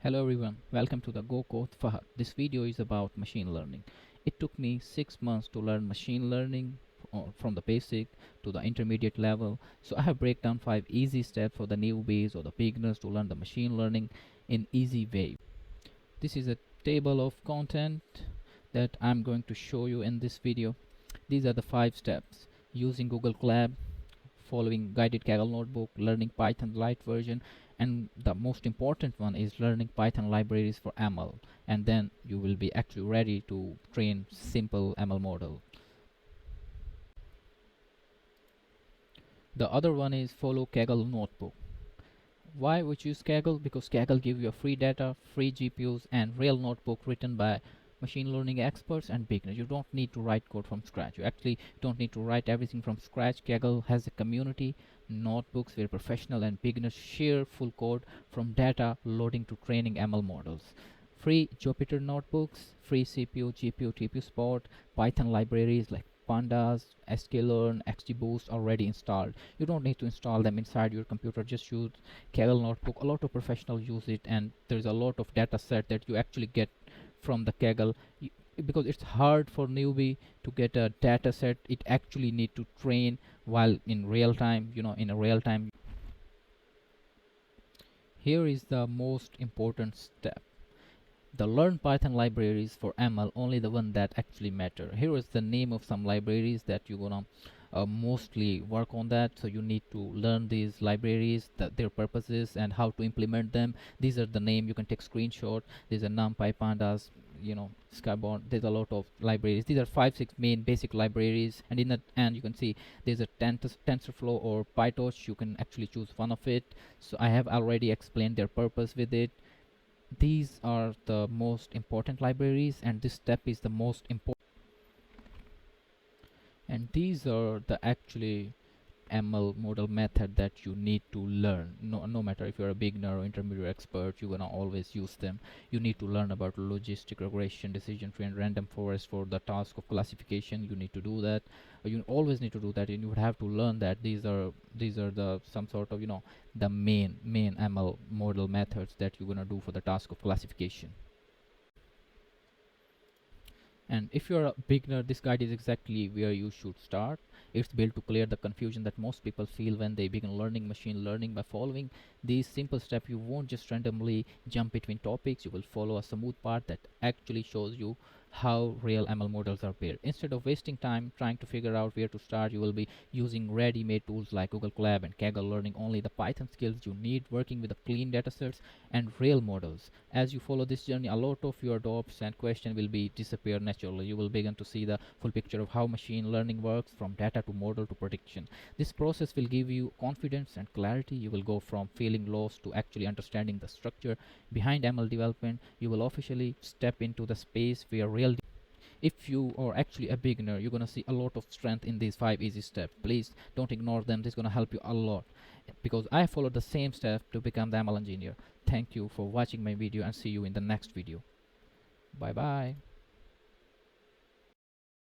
Hello everyone, welcome to the Go Code Fahad. This video is about machine learning. It took me 6 months to learn machine learning from the basic to the intermediate level. So I have break down 5 easy steps for the newbies or the beginners to learn the machine learning in easy way. This is a table of content that I'm going to show you in this video. These are the 5 steps: using Google Colab, following guided Kaggle notebook, learning Python light version, and the most important one is learning Python libraries for ML, and then you will be actually ready to train simple ML model. The other one is follow Kaggle notebook. Why we choose Kaggle? Because Kaggle gives you a free data, free GPUs, and real notebook written by machine learning experts and beginners. You don't need to write code from scratch. You actually don't need to write everything from scratch. Kaggle has a community notebooks where professional and beginners share full code from data loading to training ML models. Free Jupyter notebooks, free CPU, GPU, TPU support, Python libraries like pandas, sklearn, xgboost already installed. You don't need to install them inside your computer. Just use Kaggle notebook. A lot of professionals use it, and there's a lot of data set that you actually get from the Kaggle. Because it's hard for newbie to get a data set, it actually need to train while in real time, in a real time. Here is the most important step: the learn Python libraries for ML, only the one that actually matter. Here is the name of some libraries that you're gonna mostly work on that. So you need to learn these libraries, their purposes, and how to implement them. These are the name. You can take screenshot. These are NumPy, pandas, Skyborn. There's a lot of libraries. These are 5-6 main basic libraries, and in the end you can see there's a TensorFlow or PyTorch. You can actually choose one of it. So I have already explained their purpose with it. These are the most important libraries, and this step is the most important. And these are the actually ML model method that you need to learn. No matter if you're a beginner or intermediate expert, you're gonna always use them. You need to learn about logistic regression, decision tree, and random forest for the task of classification. You need to do that. You always need to do that, and you would have to learn that these are the some sort of the main ML model methods that you're gonna do for the task of classification. And if you're a beginner, this guide is exactly where you should start. It's built to clear the confusion that most people feel when they begin learning machine learning. By following these simple steps, you won't just randomly jump between topics. You will follow a smooth path that actually shows you how real ML models are built. Instead of wasting time trying to figure out where to start, you will be using ready-made tools like Google Colab and Kaggle, learning only the Python skills you need, working with the clean datasets and real models. As you follow this journey, a lot of your doubts and questions will be disappear naturally. You will begin to see the full picture of how machine learning works, from data to model to prediction. This process will give you confidence and clarity. You will go from feeling lost to actually understanding the structure behind ML development. You will officially step into the space where real. If you are actually a beginner, you're gonna see a lot of strength in these 5 easy steps. Please don't ignore them. This is gonna help you a lot, because I followed the same steps to become the ML engineer. Thank you for watching my video, and see you in the next video. Bye bye.